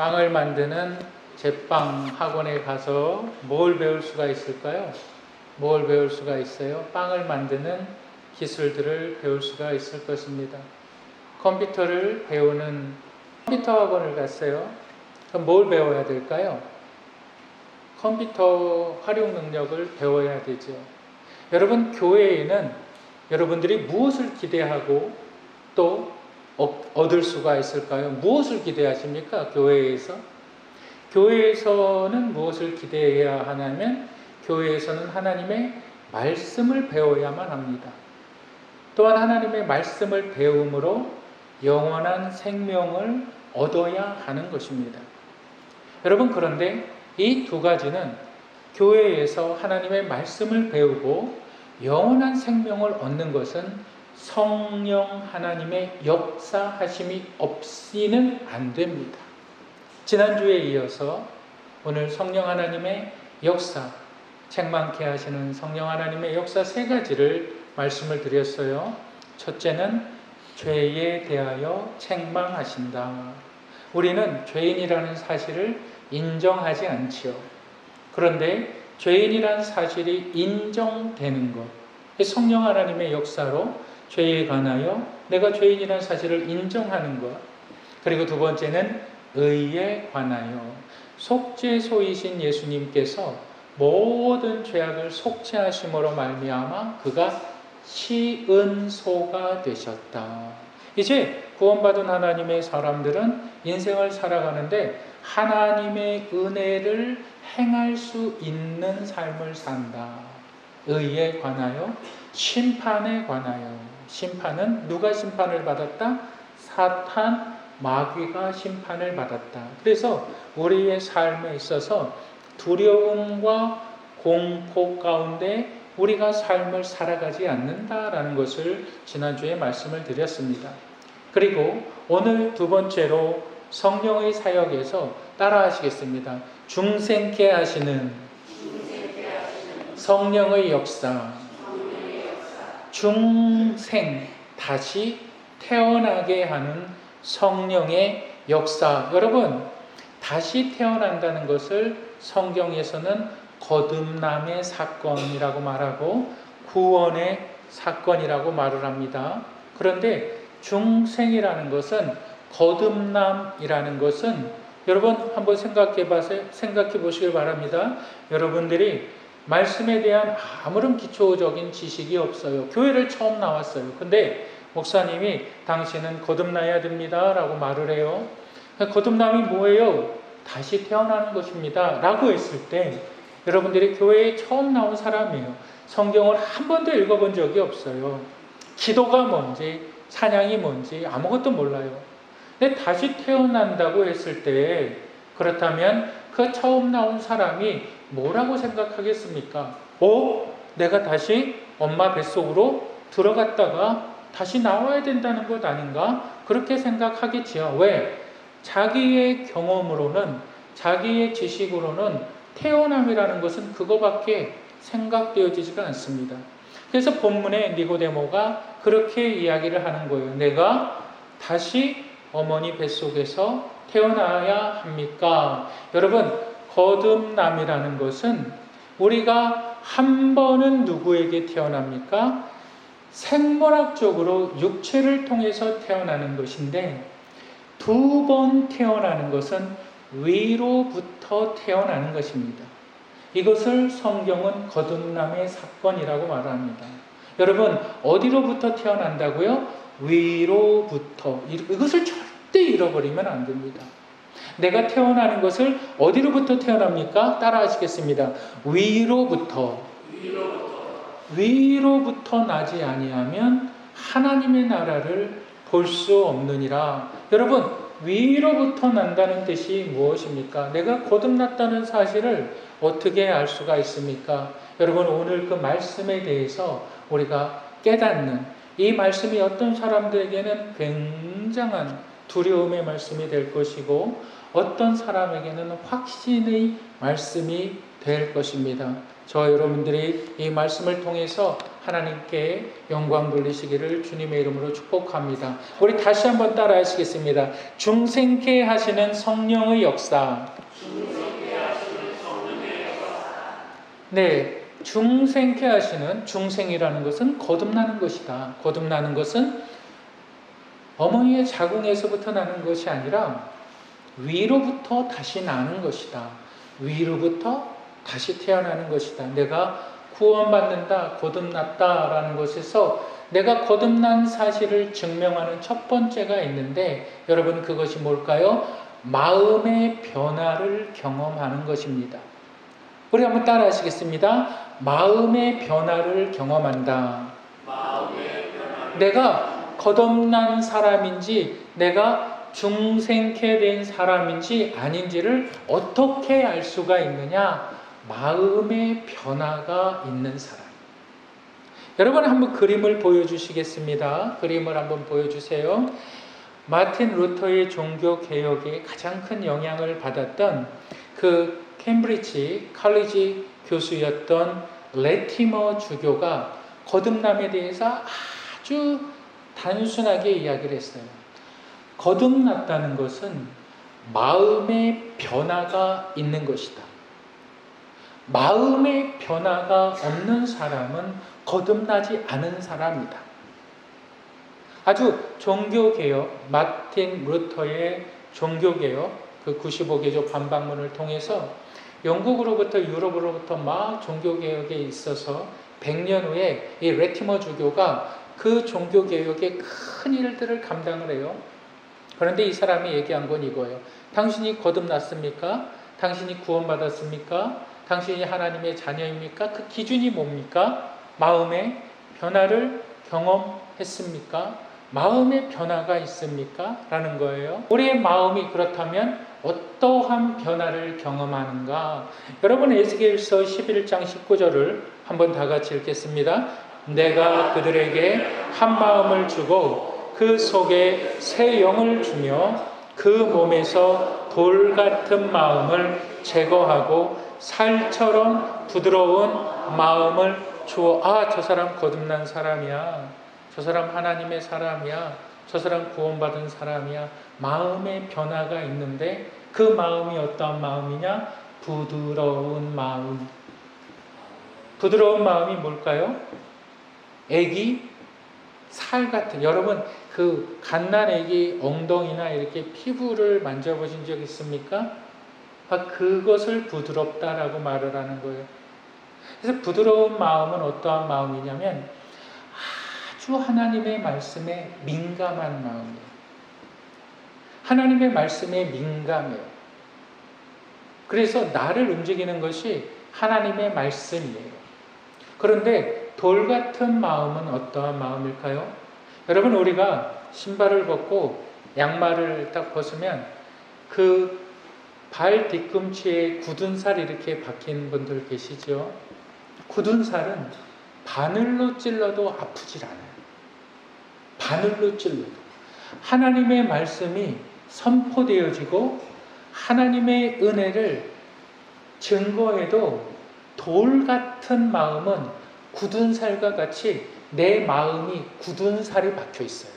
빵을 만드는 제빵 학원에 가서 뭘 배울 수가 있을까요? 뭘 배울 수가 있어요? 빵을 만드는 기술들을 배울 수가 있을 것입니다. 컴퓨터를 배우는 컴퓨터 학원을 갔어요. 그럼 뭘 배워야 될까요? 컴퓨터 활용 능력을 배워야 되죠. 여러분, 교회에는 여러분들이 무엇을 기대하고 또 얻을 수가 있을까요? 무엇을 기대하십니까? 교회에서? 교회에서는 무엇을 기대해야 하냐면 교회에서는 하나님의 말씀을 배워야만 합니다. 또한 하나님의 말씀을 배움으로 영원한 생명을 얻어야 하는 것입니다. 여러분, 그런데 이 두 가지는 교회에서 하나님의 말씀을 배우고 영원한 생명을 얻는 것은 성령 하나님의 역사하심이 없이는 안 됩니다. 지난주에 이어서 오늘 성령 하나님의 역사, 책망케 하시는 성령 하나님의 역사 세 가지를 말씀을 드렸어요. 첫째는 죄에 대하여 책망하신다. 우리는 죄인이라는 사실을 인정하지 않지요. 그런데 죄인이라는 사실이 인정되는 것, 성령 하나님의 역사로 죄에 관하여 내가 죄인이라는 사실을 인정하는 것, 그리고 두 번째는 의에 관하여 속죄소이신 예수님께서 모든 죄악을 속죄하심으로 말미암아 그가 시은소가 되셨다. 이제 구원받은 하나님의 사람들은 인생을 살아가는데 하나님의 은혜를 행할 수 있는 삶을 산다. 의에 관하여, 심판에 관하여. 심판은 누가 심판을 받았다? 사탄, 마귀가 심판을 받았다. 그래서 우리의 삶에 있어서 두려움과 공포 가운데 우리가 삶을 살아가지 않는다라는 것을 지난주에 말씀을 드렸습니다. 그리고 오늘 두 번째로 성령의 사역에서 따라하시겠습니다. 중생케 하시는 성령의 역사. 중생, 다시 태어나게 하는 성령의 역사. 여러분, 다시 태어난다는 것을 성경에서는 거듭남의 사건이라고 말하고 구원의 사건이라고 말을 합니다. 그런데 중생이라는 것은, 거듭남이라는 것은 여러분 한번 생각해 보시길 바랍니다. 여러분들이 말씀에 대한 아무런 기초적인 지식이 없어요. 교회를 처음 나왔어요. 근데 목사님이 당신은 거듭나야 됩니다 라고 말을 해요. 거듭남이 뭐예요? 다시 태어나는 것입니다 라고 했을 때 여러분들이 교회에 처음 나온 사람이에요. 성경을 한 번도 읽어본 적이 없어요. 기도가 뭔지 찬양이 뭔지 아무것도 몰라요. 근데 다시 태어난다고 했을 때 그렇다면 그 처음 나온 사람이 뭐라고 생각하겠습니까? 내가 다시 엄마 뱃속으로 들어갔다가 다시 나와야 된다는 것 아닌가? 그렇게 생각하겠지요. 왜? 자기의 경험으로는, 자기의 지식으로는 태어남이라는 것은 그거밖에 생각되어지지가 않습니다. 그래서 본문에 니고데모가 그렇게 이야기를 하는 거예요. 내가 다시 어머니 뱃속에서 태어나야 합니까? 여러분, 거듭남이라는 것은 우리가 한 번은 누구에게 태어납니까? 생물학적으로 육체를 통해서 태어나는 것인데 두 번 태어나는 것은 위로부터 태어나는 것입니다. 이것을 성경은 거듭남의 사건이라고 말합니다. 여러분, 어디로부터 태어난다고요? 위로부터. 이것을 절대 잃어버리면 안 됩니다. 내가 태어나는 것을 어디로부터 태어납니까? 따라 하시겠습니다. 위로부터. 위로부터 나지 아니하면 하나님의 나라를 볼 수 없느니라. 여러분, 위로부터 난다는 뜻이 무엇입니까? 내가 거듭났다는 사실을 어떻게 알 수가 있습니까? 여러분, 오늘 그 말씀에 대해서 우리가 깨닫는 이 말씀이 어떤 사람들에게는 굉장한 두려움의 말씀이 될 것이고 어떤 사람에게는 확신의 말씀이 될 것입니다. 저 여러분들이 이 말씀을 통해서 하나님께 영광 돌리시기를 주님의 이름으로 축복합니다. 우리 다시 한번 따라 하시겠습니다. 중생케 하시는 성령의 역사. 네, 중생케 하시는, 중생이라는 것은 거듭나는 것이다. 거듭나는 것은 어머니의 자궁에서부터 나는 것이 아니라 위로부터 다시 나는 것이다. 위로부터 다시 태어나는 것이다. 내가 구원받는다, 거듭났다라는 것에서 내가 거듭난 사실을 증명하는 첫 번째가 있는데, 여러분 그것이 뭘까요? 마음의 변화를 경험하는 것입니다. 우리 한번 따라 하시겠습니다. 마음의 변화를 경험한다. 내가 거듭난 사람인지 내가 중생케 된 사람인지 아닌지를 어떻게 알 수가 있느냐? 마음의 변화가 있는 사람. 여러분 한번 그림을 보여주시겠습니다. 그림을 한번 보여주세요. 마틴 루터의 종교개혁에 가장 큰 영향을 받았던 그 캠브리지 칼리지 교수였던 레티머 주교가 거듭남에 대해서 아주 단순하게 이야기를 했어요. 거듭났다는 것은 마음의 변화가 있는 것이다. 마음의 변화가 없는 사람은 거듭나지 않은 사람이다. 아주 종교개혁, 마틴 루터의 종교개혁, 그 95개조 반박문을 통해서 영국으로부터 유럽으로부터 막 종교개혁에 있어서 100년 후에 이 레티머 주교가 그 종교개혁의 큰 일들을 감당을 해요. 그런데 이 사람이 얘기한 건 이거예요. 당신이 거듭났습니까? 당신이 구원받았습니까? 당신이 하나님의 자녀입니까? 그 기준이 뭡니까? 마음의 변화를 경험했습니까? 마음의 변화가 있습니까? 라는 거예요. 우리의 마음이 그렇다면 어떠한 변화를 경험하는가? 여러분 에스겔서 11장 19절을 한번 다 같이 읽겠습니다. 내가 그들에게 한 마음을 주고 그 속에 새 영을 주며 그 몸에서 돌 같은 마음을 제거하고 살처럼 부드러운 마음을 주어. 저 사람 거듭난 사람이야. 저 사람 하나님의 사람이야. 저 사람 구원받은 사람이야. 마음의 변화가 있는데 그 마음이 어떠한 마음이냐? 부드러운 마음. 부드러운 마음이 뭘까요? 애기 살 같은. 여러분 그 갓난 애기 엉덩이나 이렇게 피부를 만져보신 적 있습니까? 그것을 부드럽다라고 말을 하는 거예요. 그래서 부드러운 마음은 어떠한 마음이냐면 아주 하나님의 말씀에 민감한 마음이에요. 하나님의 말씀에 민감해요. 그래서 나를 움직이는 것이 하나님의 말씀이에요. 그런데 돌 같은 마음은 어떠한 마음일까요? 여러분 우리가 신발을 벗고 양말을 딱 벗으면 그 발 뒤꿈치에 굳은 살 이렇게 박힌 분들 계시죠? 굳은 살은 바늘로 찔러도 아프질 않아요. 바늘로 찔러도. 하나님의 말씀이 선포되어지고 하나님의 은혜를 증거해도 돌 같은 마음은 굳은 살과 같이 내 마음이 굳은 살이 박혀 있어요.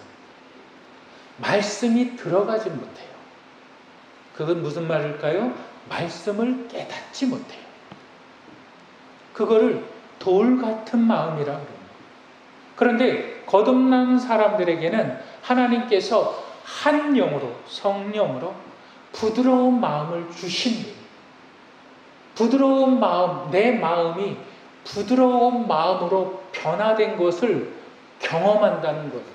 말씀이 들어가지 못해요. 그건 무슨 말일까요? 말씀을 깨닫지 못해요. 그거를 돌 같은 마음이라고 합니다. 그런데 거듭난 사람들에게는 하나님께서 한 영으로, 성령으로 부드러운 마음을 주십니다. 부드러운 마음, 내 마음이 부드러운 마음으로 변화된 것을 경험한다는 거예요.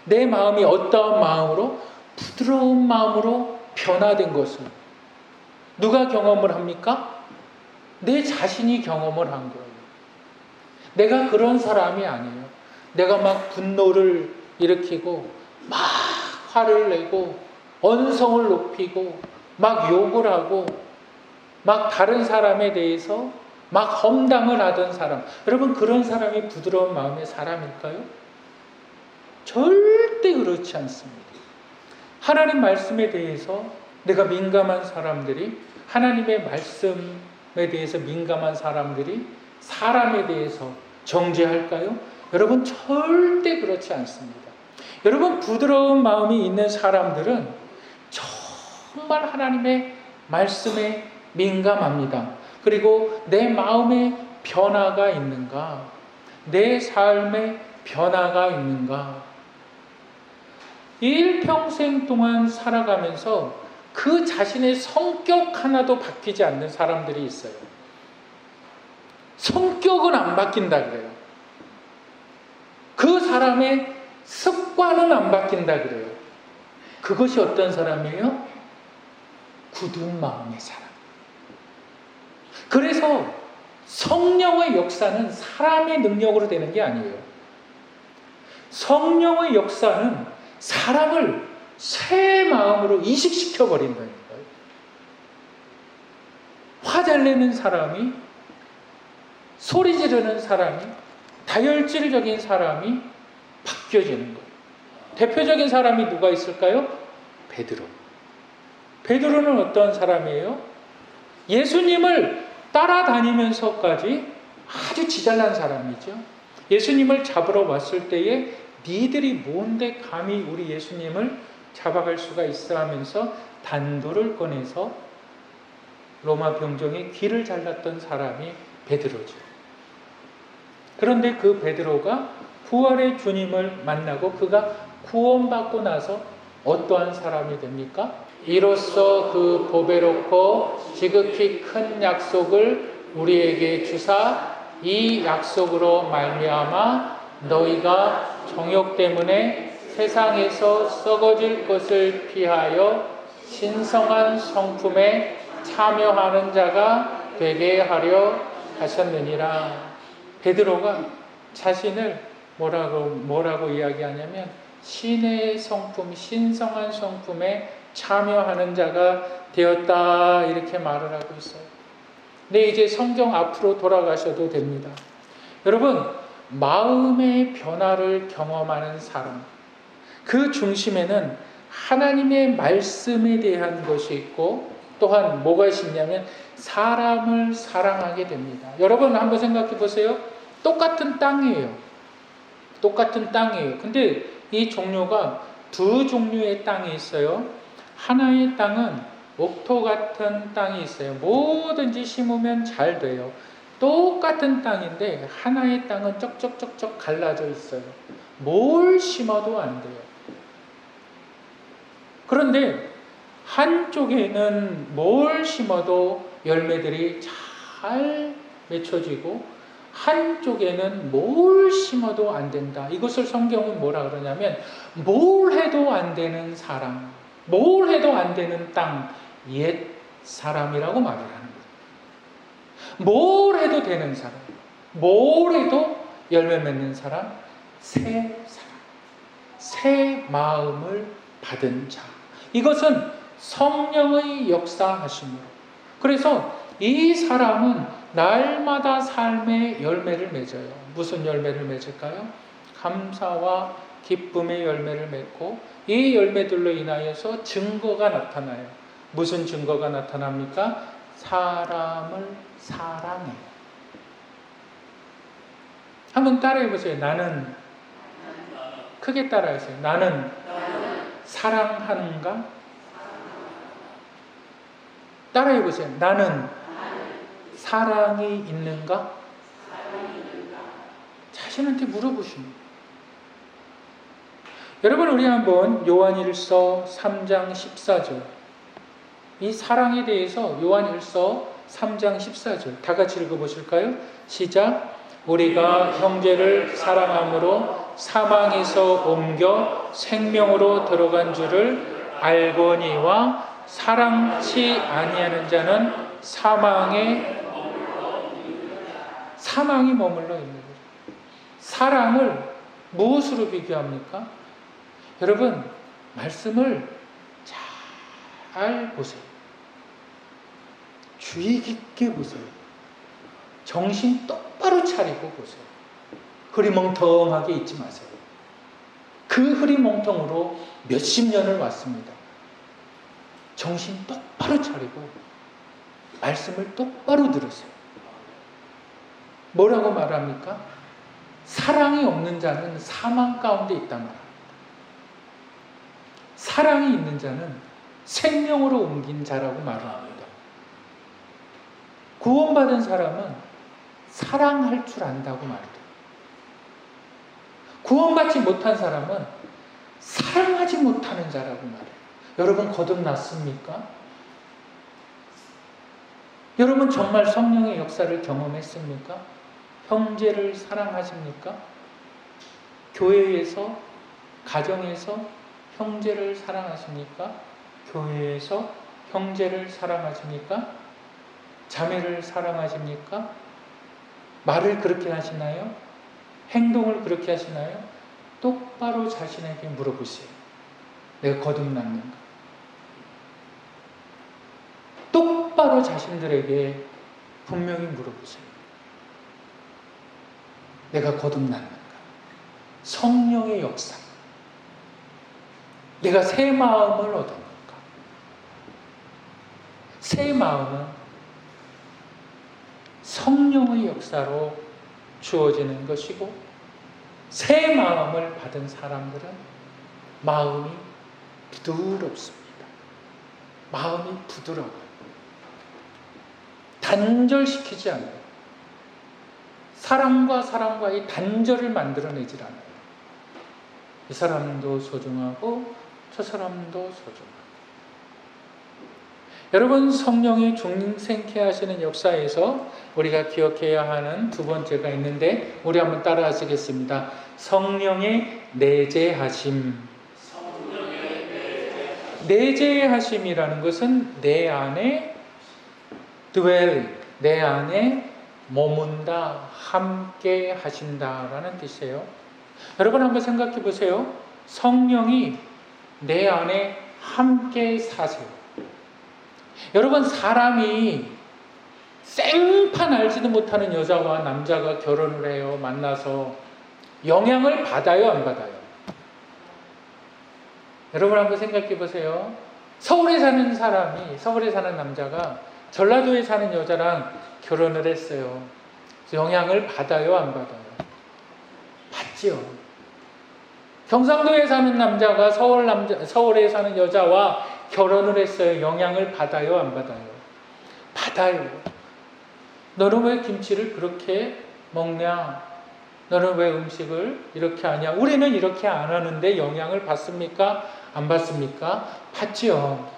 내 마음이 어떠한 마음으로? 부드러운 마음으로 변화된 것을. 누가 경험을 합니까? 내 자신이 경험을 한 거예요. 내가 그런 사람이 아니에요. 내가 막 분노를 일으키고 막 화를 내고 언성을 높이고 막 욕을 하고 막 다른 사람에 대해서 막 험담을 하던 사람. 여러분 그런 사람이 부드러운 마음의 사람일까요? 절대 그렇지 않습니다. 하나님 말씀에 대해서 내가 민감한 사람들이, 하나님의 말씀에 대해서 민감한 사람들이 사람에 대해서 정죄할까요? 여러분 절대 그렇지 않습니다. 여러분 부드러운 마음이 있는 사람들은 정말 하나님의 말씀에 민감합니다. 그리고 내 마음에 변화가 있는가? 내 삶에 변화가 있는가? 일평생 동안 살아가면서 그 자신의 성격 하나도 바뀌지 않는 사람들이 있어요. 성격은 안 바뀐다 그래요. 그 사람의 습관은 안 바뀐다 그래요. 그것이 어떤 사람이에요? 굳은 마음의 사람. 그래서 성령의 역사는 사람의 능력으로 되는 게 아니에요. 성령의 역사는 사람을 새 마음으로 이식시켜 버린다는 거예요. 화 잘 내는 사람이, 소리 지르는 사람이, 다혈질적인 사람이 바뀌어지는 거예요. 대표적인 사람이 누가 있을까요? 베드로. 베드로는 어떤 사람이에요? 예수님을 따라다니면서까지 아주 지잘난 사람이죠. 예수님을 잡으러 왔을 때에 니들이 뭔데 감히 우리 예수님을 잡아갈 수가 있어 하면서 단도를 꺼내서 로마 병정의 귀를 잘랐던 사람이 베드로죠. 그런데 그 베드로가 부활의 주님을 만나고 그가 구원받고 나서 어떠한 사람이 됩니까? 이로써 그 보배롭고 지극히 큰 약속을 우리에게 주사 이 약속으로 말미암아 너희가 정욕 때문에 세상에서 썩어질 것을 피하여 신성한 성품에 참여하는 자가 되게 하려 하셨느니라. 베드로가 자신을 뭐라고 이야기하냐면 신의 성품, 신성한 성품에 참여하는 자가 되었다 이렇게 말을 하고 있어요. 근데 이제 성경 앞으로 돌아가셔도 됩니다. 여러분, 마음의 변화를 경험하는 사람, 그 중심에는 하나님의 말씀에 대한 것이 있고 또한 뭐가 있냐면 사람을 사랑하게 됩니다. 여러분 한번 생각해 보세요. 똑같은 땅이에요. 똑같은 땅이에요. 근데 이 종류가 두 종류의 땅이 있어요. 하나의 땅은 옥토 같은 땅이 있어요. 뭐든지 심으면 잘 돼요. 똑같은 땅인데 하나의 땅은 쩍쩍쩍쩍 갈라져 있어요. 뭘 심어도 안 돼요. 그런데 한쪽에는 뭘 심어도 열매들이 잘 맺혀지고 한쪽에는 뭘 심어도 안 된다. 이것을 성경은 뭐라 그러냐면 뭘 해도 안 되는 사람, 뭘 해도 안 되는 땅, 옛 사람이라고 말을 하는 거예요. 뭘 해도 되는 사람, 뭘 해도 열매 맺는 사람, 새 사람, 새 마음을 받은 자. 이것은 성령의 역사하심으로. 그래서 이 사람은 날마다 삶의 열매를 맺어요. 무슨 열매를 맺을까요? 감사와 기쁨의 열매를 맺고 이 열매들로 인하여서 증거가 나타나요. 무슨 증거가 나타납니까? 사람을 사랑해요. 한번 따라해 보세요. 나는, 크게 따라하세요. 나는 사랑하는가? 따라해 보세요. 나는 사랑이 있는가? 자신한테 물어보십니다. 여러분, 우리 한번 요한일서 3장 14절, 이 사랑에 대해서 요한일서 3장 14절 다 같이 읽어보실까요? 시작. 우리가 형제를 사랑함으로 사망에서 옮겨 생명으로 들어간 줄을 알거니와 사랑치 아니하는 자는 사망이 머물러 있는 거죠. 사랑을 무엇으로 비교합니까? 여러분, 말씀을 잘 보세요. 주의 깊게 보세요. 정신 똑바로 차리고 보세요. 흐리멍텅하게 있지 마세요. 그 흐리멍텅으로 몇십 년을 왔습니다. 정신 똑바로 차리고 말씀을 똑바로 들으세요. 뭐라고 말합니까? 사랑이 없는 자는 사망 가운데 있단 말입니다. 사랑이 있는 자는 생명으로 옮긴 자라고 말을 합니다. 구원받은 사람은 사랑할 줄 안다고 말합니다. 구원받지 못한 사람은 사랑하지 못하는 자라고 말해요. 여러분 거듭났습니까? 여러분 정말 성령의 역사를 경험했습니까? 형제를 사랑하십니까? 교회에서, 가정에서 형제를 사랑하십니까? 교회에서 형제를 사랑하십니까? 자매를 사랑하십니까? 말을 그렇게 하시나요? 행동을 그렇게 하시나요? 똑바로 자신에게 물어보세요. 내가 거듭났는가? 똑바로 자신들에게 분명히 물어보세요. 내가 거듭났는가? 성령의 역사. 내가 새 마음을 얻었는가? 새 마음은 성령의 역사로 주어지는 것이고, 새 마음을 받은 사람들은 마음이 부드럽습니다. 마음이 부드러워요. 단절시키지 않아요. 사람과 사람과의 단절을 만들어내질 않아요. 이 사람도 소중하고 저 사람도 소중하고. 여러분, 성령이 중생케 하시는 역사에서 우리가 기억해야 하는 두 번째가 있는데, 우리 한번 따라 하시겠습니다. 성령의 내재하심. 내재하심이라는 것은 내 안에 dwell, 내 안에 머문다, 함께 하신다라는 뜻이에요. 여러분 한번 생각해 보세요. 성령이 내 안에 함께 사세요. 여러분, 사람이 생판 알지도 못하는 여자와 남자가 결혼을 해요. 만나서 영향을 받아요, 안 받아요? 여러분 한번 생각해 보세요. 서울에 사는 남자가 전라도에 사는 여자랑 결혼을 했어요. 영향을 받아요, 안 받아요? 받지요. 경상도에 사는 남자가 서울에 사는 여자와 결혼을 했어요. 영향을 받아요, 안 받아요? 받아요. 너는 왜 김치를 그렇게 먹냐? 너는 왜 음식을 이렇게 하냐? 우리는 이렇게 안 하는데 영향을 받습니까? 안 받습니까? 받지요.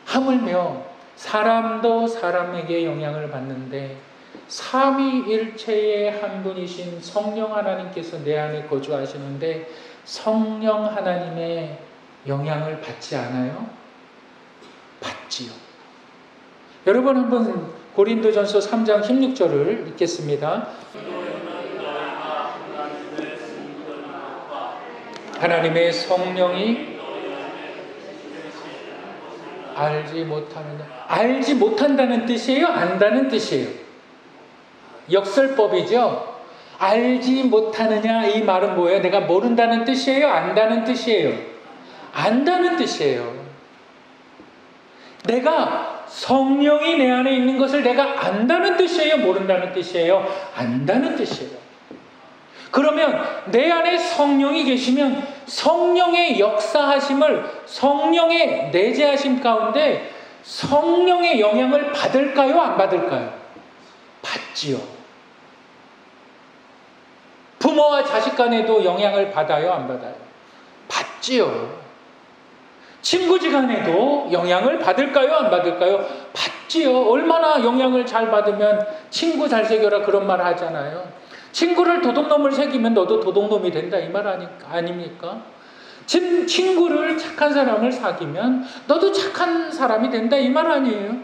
하물며 사람도 사람에게 영향을 받는데 삼위일체의 한 분이신 성령 하나님께서 내 안에 거주하시는데 성령 하나님의 영향을 받지 않아요? 받지요. 여러분 한번 고린도전서 3장 16절을 읽겠습니다. 하나님의 성령이 알지 못한다는 뜻이에요? 안다는 뜻이에요? 역설법이죠? 알지 못하느냐, 이 말은 뭐예요? 내가 모른다는 뜻이에요? 안다는 뜻이에요? 안다는 뜻이에요. 내가 성령이 내 안에 있는 것을 내가 안다는 뜻이에요? 모른다는 뜻이에요? 안다는 뜻이에요. 그러면 내 안에 성령이 계시면 성령의 역사하심을, 성령의 내재하심 가운데 성령의 영향을 받을까요? 안 받을까요? 받지요. 부모와 자식 간에도 영향을 받아요? 안 받아요? 받지요. 친구지간에도 영향을 받을까요? 안 받을까요? 받지요. 얼마나 영향을 잘 받으면 친구 잘 새겨라 그런 말 하잖아요. 친구를 도둑놈을 새기면 너도 도둑놈이 된다, 이 말 아닙니까? 친구를 착한 사람을 사귀면 너도 착한 사람이 된다, 이 말 아니에요?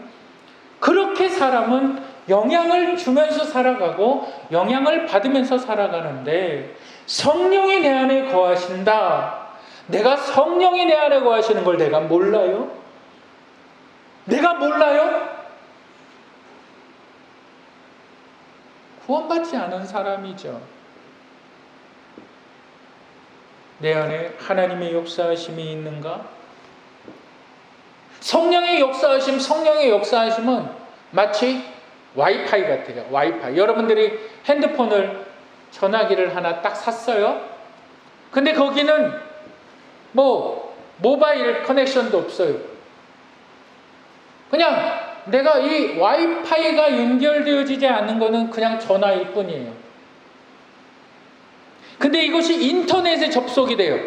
그렇게 사람은 영향을 주면서 살아가고 영향을 받으면서 살아가는데, 성령이 내 안에 거하신다. 내가 성령이 내 안에 거하시는 걸 내가 몰라요? 내가 몰라요? 구원받지 않은 사람이죠. 내 안에 하나님의 역사하심이 있는가? 성령의 역사하심은 마치 와이파이 같아요. 와이파이. 여러분들이 핸드폰을 전화기를 하나 딱 샀어요. 근데 거기는 모바일 커넥션도 없어요. 그냥 내가 이 와이파이가 연결되어지지 않는 거는 그냥 전화일 뿐이에요. 근데 이것이 인터넷에 접속이 돼요.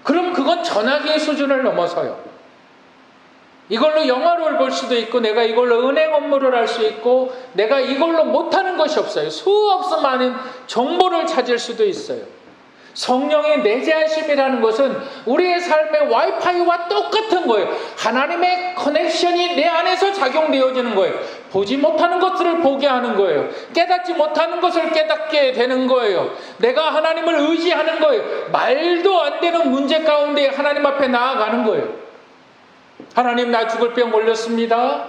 그럼 그건 전화기의 수준을 넘어서요. 이걸로 영화를 볼 수도 있고, 내가 이걸로 은행 업무를 할 수 있고, 내가 이걸로 못하는 것이 없어요. 수없이 많은 정보를 찾을 수도 있어요. 성령의 내재하심이라는 것은 우리의 삶의 와이파이와 똑같은 거예요. 하나님의 커넥션이 내 안에서 작용되어지는 거예요. 보지 못하는 것들을 보게 하는 거예요. 깨닫지 못하는 것을 깨닫게 되는 거예요. 내가 하나님을 의지하는 거예요. 말도 안 되는 문제 가운데 하나님 앞에 나아가는 거예요. 하나님, 나 죽을 병 걸렸습니다.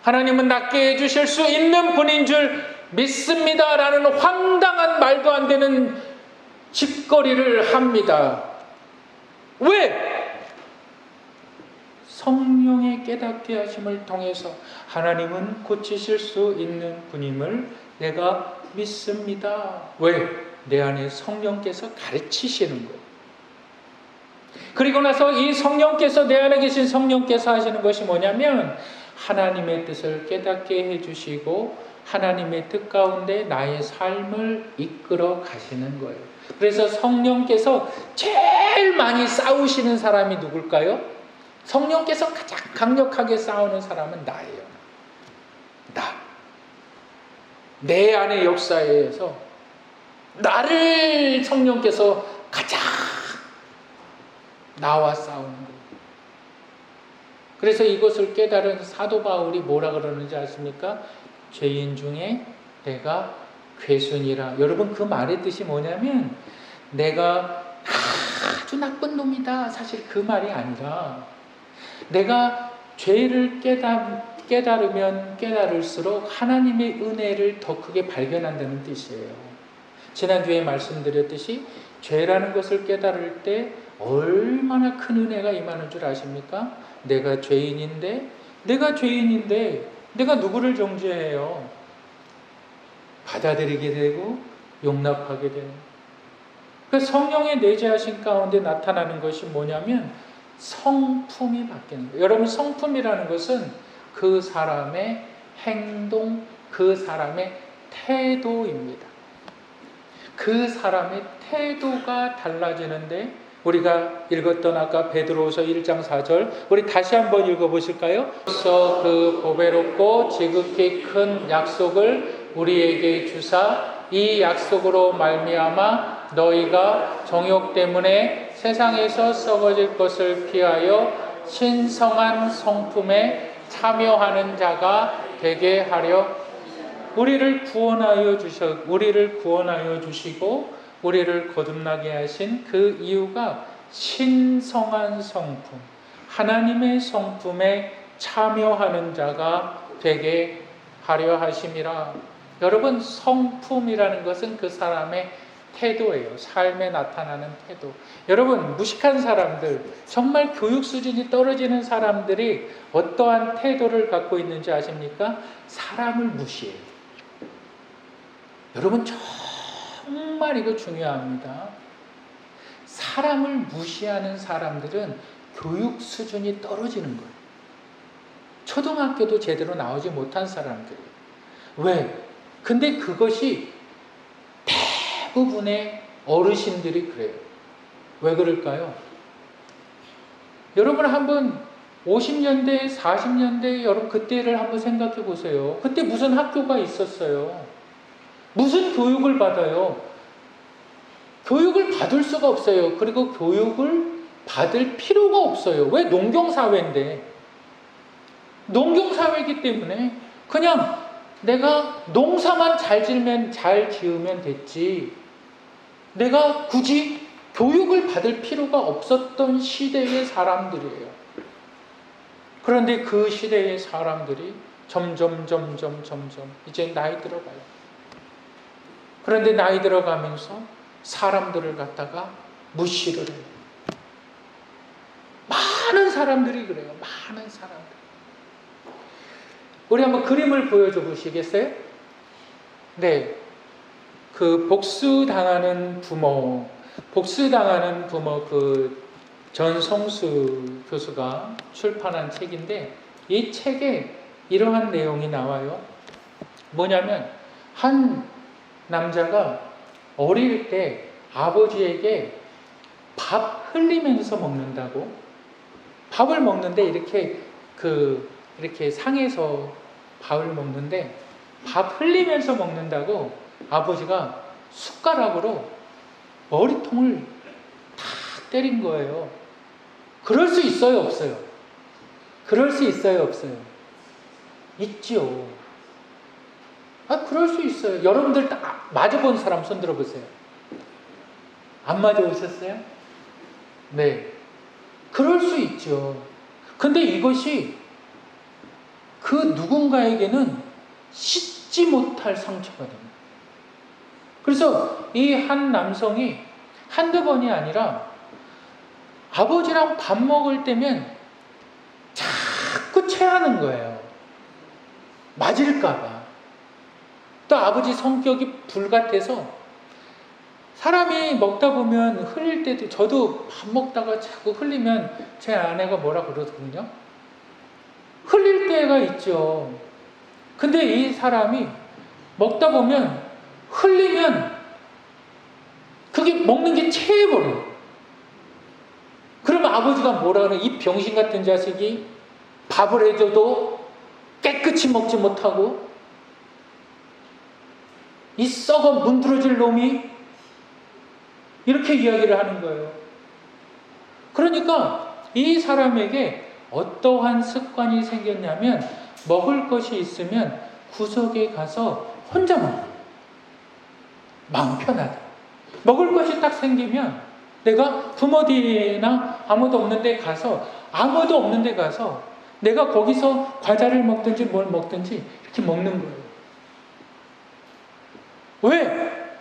하나님은 낫게 해주실 수 있는 분인 줄 믿습니다. 라는 황당한 말도 안 되는 짓거리를 합니다. 왜? 성령의 깨닫게 하심을 통해서 하나님은 고치실 수 있는 분임을 내가 믿습니다. 왜? 내 안에 성령께서 가르치시는 거예요. 그리고 나서 이 성령께서, 내 안에 계신 성령께서 하시는 것이 뭐냐면 하나님의 뜻을 깨닫게 해주시고 하나님의 뜻 가운데 나의 삶을 이끌어 가시는 거예요. 그래서 성령께서 제일 많이 싸우시는 사람이 누굴까요? 성령께서 가장 강력하게 싸우는 사람은 나예요. 내 안의 역사에서 나를 성령께서 가장 나와 싸우는 거예요. 그래서 이것을 깨달은 사도 바울이 뭐라 그러는지 아십니까? 죄인 중에 내가 괴순이라. 여러분, 그 말의 뜻이 뭐냐면 내가 아주 나쁜 놈이다. 사실 그 말이 아니라 내가 죄를 깨달으면 깨달을수록 하나님의 은혜를 더 크게 발견한다는 뜻이에요. 지난주에 말씀드렸듯이 죄라는 것을 깨달을 때 얼마나 큰 은혜가 임하는 줄 아십니까? 내가 죄인인데 내가 누구를 정죄해요? 받아들이게 되고 용납하게 되는. 그 성령의 내재하신 가운데 나타나는 것이 뭐냐면 성품이 바뀌는 거예요. 여러분, 성품이라는 것은 그 사람의 행동, 그 사람의 태도입니다. 그 사람의 태도가 달라지는데, 우리가 읽었던 아까 베드로후서 1장 4절 우리 다시 한번 읽어보실까요? 그래서 그 보배롭고 지극히 큰 약속을 우리에게 주사 이 약속으로 말미암아 너희가 정욕 때문에 세상에서 썩어질 것을 피하여 신성한 성품에 참여하는 자가 되게 하려 우리를 구원하여 주시고 우리를 거듭나게 하신 그 이유가 신성한 성품, 하나님의 성품에 참여하는 자가 되게 하려 하심이라. 여러분, 성품이라는 것은 그 사람의 태도예요. 삶에 나타나는 태도. 여러분, 무식한 사람들, 정말 교육 수준이 떨어지는 사람들이 어떠한 태도를 갖고 있는지 아십니까? 사람을 무시해요. 여러분, 정말 이거 중요합니다. 사람을 무시하는 사람들은 교육 수준이 떨어지는 거예요. 초등학교도 제대로 나오지 못한 사람들이에요. 왜? 근데 그것이 대부분의 어르신들이 그래요. 왜 그럴까요? 여러분, 한번 50년대, 40년대 여러분 그때를 한번 생각해 보세요. 그때 무슨 학교가 있었어요? 무슨 교육을 받아요? 교육을 받을 수가 없어요. 그리고 교육을 받을 필요가 없어요. 왜? 농경사회인데. 농경사회이기 때문에 그냥 내가 농사만 잘 지으면 됐지. 내가 굳이 교육을 받을 필요가 없었던 시대의 사람들이에요. 그런데 그 시대의 사람들이 점점 이제 나이 들어가요. 그런데 나이 들어가면서 사람들을 갖다가 무시를 해요. 많은 사람들이 그래요. 많은 사람들. 우리 한번 그림을 보여줘 보시겠어요? 네. 그 복수당하는 부모 그 전성수 교수가 출판한 책인데, 이 책에 이러한 내용이 나와요. 뭐냐면 한 남자가 어릴 때 아버지에게 밥 흘리면서 먹는다고, 밥을 먹는데 이렇게 상에서 밥을 먹는데 밥 흘리면서 먹는다고 아버지가 숟가락으로 머리통을 탁 때린 거예요. 그럴 수 있어요, 없어요? 그럴 수 있어요, 없어요? 있죠. 그럴 수 있어요. 여러분들 다 맞아본 사람 손 들어보세요. 안 맞아보셨어요? 네. 그럴 수 있죠. 근데 이것이 그 누군가에게는 씻지 못할 상처가 됩니다. 그래서 이 한 남성이 한두 번이 아니라 아버지랑 밥 먹을 때면 자꾸 체하는 거예요. 맞을까봐. 또 아버지 성격이 불같아서 사람이 먹다 보면 흘릴 때도, 저도 밥 먹다가 자꾸 흘리면 제 아내가 뭐라 그러거든요. 흘릴 때가 있죠. 근데 이 사람이 먹다 보면 흘리면 그게 먹는 게 체해버려요. 그러면 아버지가 뭐라 그래? 이 병신 같은 자식이 밥을 해줘도 깨끗이 먹지 못하고, 이 썩어 문드러질 놈이, 이렇게 이야기를 하는 거예요. 그러니까 이 사람에게 어떠한 습관이 생겼냐면, 먹을 것이 있으면 구석에 가서 혼자 먹어요. 마음 편하다. 먹을 것이 딱 생기면 내가 부모 뒤나 아무도 없는 데 가서 내가 거기서 과자를 먹든지 뭘 먹든지 이렇게 먹는 거예요. 왜?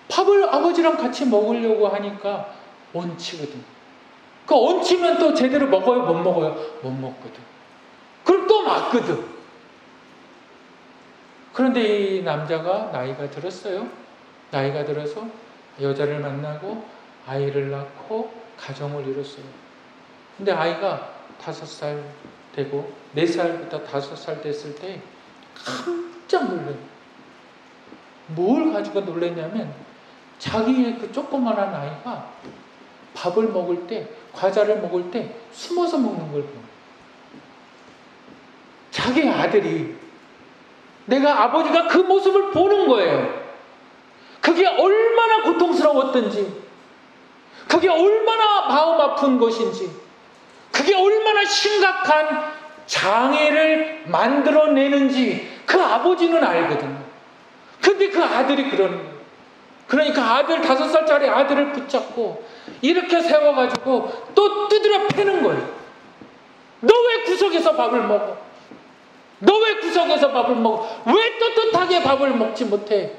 밥을 아버지랑 같이 먹으려고 하니까 얹히거든. 그 얹히면 또 제대로 먹어요? 못 먹어요? 못 먹거든. 그럼 또 맞거든. 그런데 이 남자가 나이가 들었어요. 나이가 들어서 여자를 만나고 아이를 낳고 가정을 이뤘어요. 근데 아이가 5살 되고 4살부터 5살 됐을 때 깜짝 놀래요. 뭘 가지고 놀랐냐면, 자기의 그 조그만한 아이가 밥을 먹을 때, 과자를 먹을 때 숨어서 먹는 걸 보는, 자기 아들이, 내가 아버지가 그 모습을 보는 거예요. 그게 얼마나 고통스러웠던지, 그게 얼마나 마음 아픈 것인지, 그게 얼마나 심각한 장애를 만들어내는지 그 아버지는 알거든요. 근데 그 아들이 그러는 거예요. 그러니까 5살짜리 아들을 붙잡고 이렇게 세워가지고 또 두드려 패는 거예요. 너 왜 구석에서 밥을 먹어? 너 왜 구석에서 밥을 먹어? 왜 떳떳하게 밥을 먹지 못해?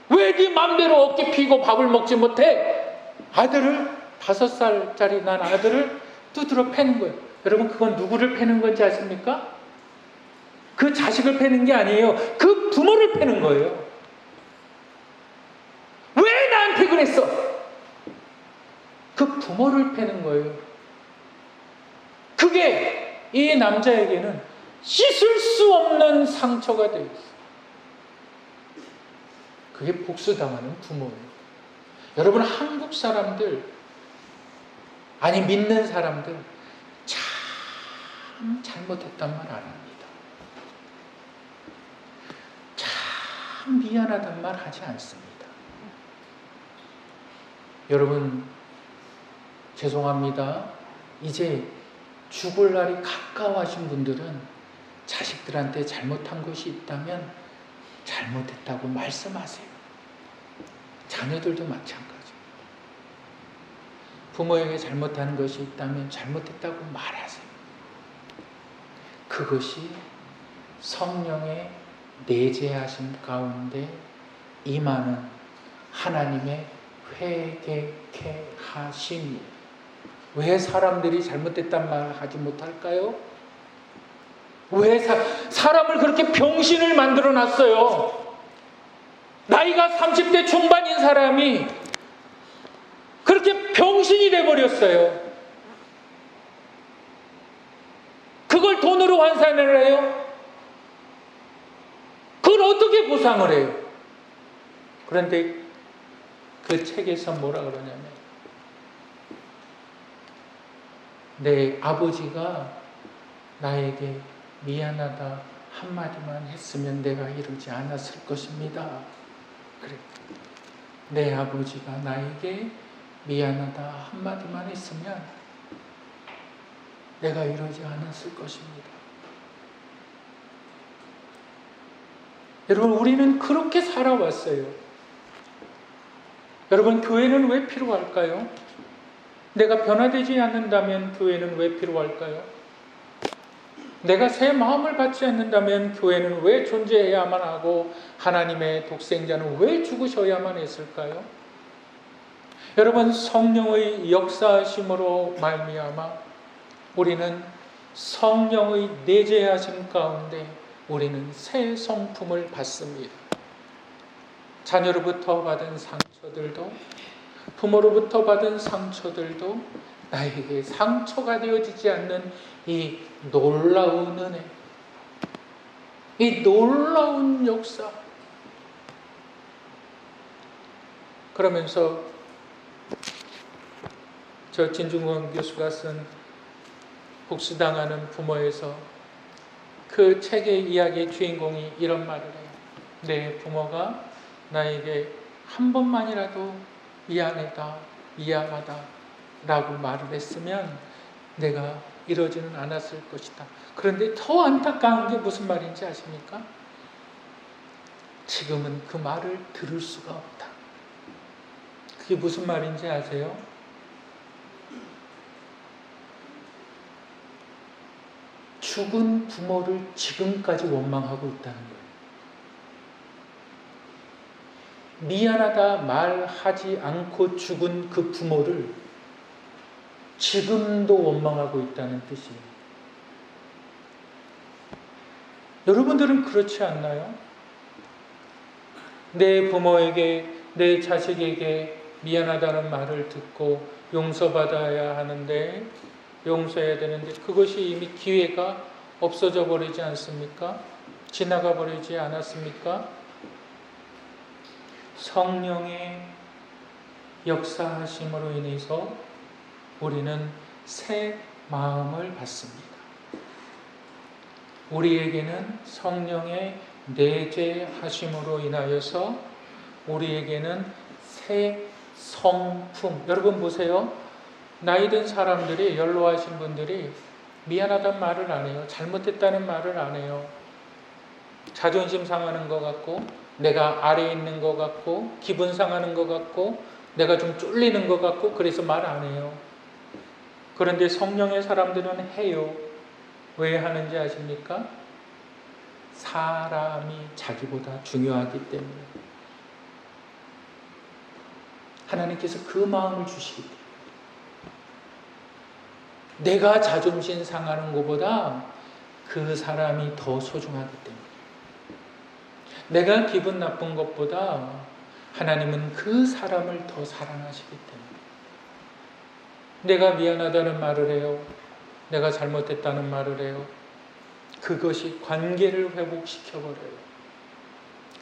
왜 네 맘대로 어깨 피고 밥을 먹지 못해? 아들을, 5살짜리 난 아들을 두드려 패는 거예요. 여러분, 그건 누구를 패는 건지 아십니까? 그 자식을 패는 게 아니에요. 그 부모를 패는 거예요. 왜 나한테 그랬어? 그 부모를 패는 거예요. 그게 이 남자에게는 씻을 수 없는 상처가 되어 있어요. 그게 복수당하는 부모예요. 여러분, 한국 사람들, 아니 믿는 사람들 참 잘못했단 말 안 합니다. 참 미안하단 말 하지 않습니다. 여러분, 죄송합니다. 이제 죽을 날이 가까워하신 분들은 자식들한테 잘못한 것이 있다면 잘못했다고 말씀하세요. 자녀들도 마찬가지. 부모에게 잘못하는 것이 있다면 잘못했다고 말하세요. 그것이 성령의 내재하심 가운데 임하는 하나님의 회개케 하심이에요. 왜 사람들이 잘못됐단 말을 하지 못할까요? 왜 사람을 그렇게 병신을 만들어 놨어요? 나이가 30대 중반인 사람이 그렇게 병신이 돼버렸어요. 그걸 돈으로 환산을 해요? 그걸 어떻게 보상을 해요? 그런데 그 책에서 뭐라 그러냐면, 내 아버지가 나에게 미안하다 한마디만 했으면 내가 이러지 않았을 것입니다. 그래. 내 아버지가 나에게 미안하다 한마디만 했으면 내가 이러지 않았을 것입니다. 여러분, 우리는 그렇게 살아왔어요. 여러분, 교회는 왜 필요할까요? 내가 변화되지 않는다면 교회는 왜 필요할까요? 내가 새 마음을 갖지 않는다면 교회는 왜 존재해야만 하고 하나님의 독생자는 왜 죽으셔야만 했을까요? 여러분, 성령의 역사하심으로 말미암아 우리는 성령의 내재하심 가운데 우리는 새 성품을 받습니다. 자녀로부터 받은 상처들도, 부모로부터 받은 상처들도 나에게 상처가 되어지지 않는 이 놀라운 은혜, 이 놀라운 역사. 그러면서 저 진중권 교수가 쓴 복수당하는 부모에서 그 책의 이야기의 주인공이 이런 말을 해요. 내 부모가 나에게 한 번만이라도 미안하다 라고 말을 했으면 내가 이러지는 않았을 것이다. 그런데 더 안타까운 게 무슨 말인지 아십니까? 지금은 그 말을 들을 수가 없다. 그게 무슨 말인지 아세요? 죽은 부모를 지금까지 원망하고 있다는 거예요. 미안하다 말하지 않고 죽은 그 부모를 지금도 원망하고 있다는 뜻이에요. 여러분들은 그렇지 않나요? 내 부모에게, 내 자식에게 미안하다는 말을 듣고 용서받아야 하는데, 용서해야 되는데 그것이 이미 기회가 없어져 버리지 않습니까? 지나가 버리지 않았습니까? 성령의 역사하심으로 인해서 우리는 새 마음을 받습니다. 우리에게는 성령의 내재하심으로 인하여서 우리에게는 새 성품. 여러분 보세요. 나이 든 사람들이, 연로하신 분들이 미안하다는 말을 안 해요. 잘못했다는 말을 안 해요. 자존심 상하는 것 같고, 내가 아래에 있는 것 같고, 기분 상하는 것 같고, 내가 좀 쫄리는 것 같고, 그래서 말 안 해요. 그런데 성령의 사람들은 해요. 왜 하는지 아십니까? 사람이 자기보다 중요하기 때문에. 하나님께서 그 마음을 주시기 때문에. 내가 자존심 상하는 것보다 그 사람이 더 소중하기 때문에. 내가 기분 나쁜 것보다 하나님은 그 사람을 더 사랑하시기 때문에. 내가 미안하다는 말을 해요. 내가 잘못했다는 말을 해요. 그것이 관계를 회복시켜버려요.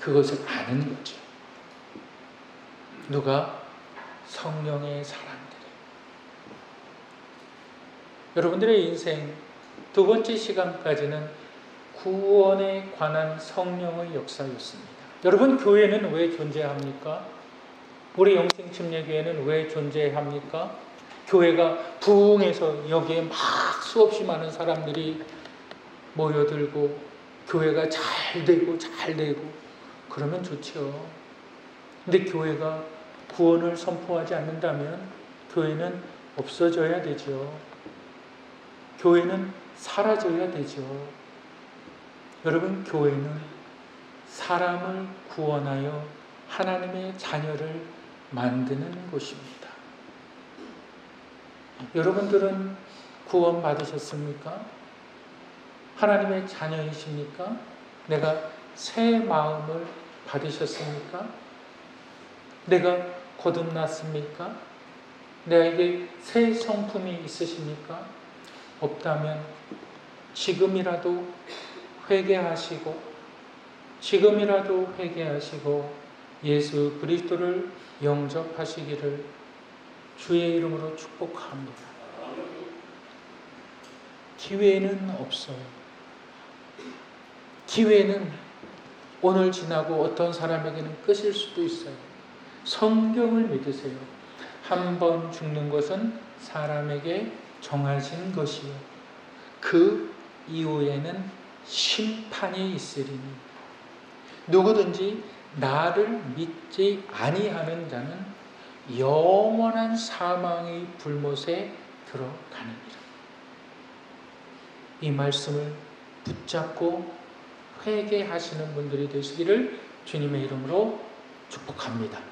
그것을 아는 거죠. 누가? 성령의 사람들이. 여러분들의 인생 두 번째 시간까지는 구원에 관한 성령의 역사였습니다. 여러분, 교회는 왜 존재합니까? 우리 영생침례교회는 왜 존재합니까? 교회가 부흥해서 여기에 막 수없이 많은 사람들이 모여들고 교회가 잘 되고 그러면 좋죠. 근데 교회가 구원을 선포하지 않는다면 교회는 없어져야 되죠. 교회는 사라져야 되죠. 여러분, 교회는 사람을 구원하여 하나님의 자녀를 만드는 곳입니다. 여러분들은 구원 받으셨습니까? 하나님의 자녀이십니까? 내가 새 마음을 받으셨습니까? 내가 거듭났습니까? 내게 새 성품이 있으십니까? 없다면 지금이라도 회개하시고 예수 그리스도를 영접하시기를 주의 이름으로 축복합니다. 기회는 없어요. 기회는 오늘 지나고 어떤 사람에게는 끝일 수도 있어요. 성경을 믿으세요. 한 번 죽는 것은 사람에게 정해진 것이요. 그 이후에는 심판이 있으리니 누구든지 나를 믿지 아니하는 자는 영원한 사망의 불못에 들어가느니라. 이 말씀을 붙잡고 회개하시는 분들이 되시기를 주님의 이름으로 축복합니다.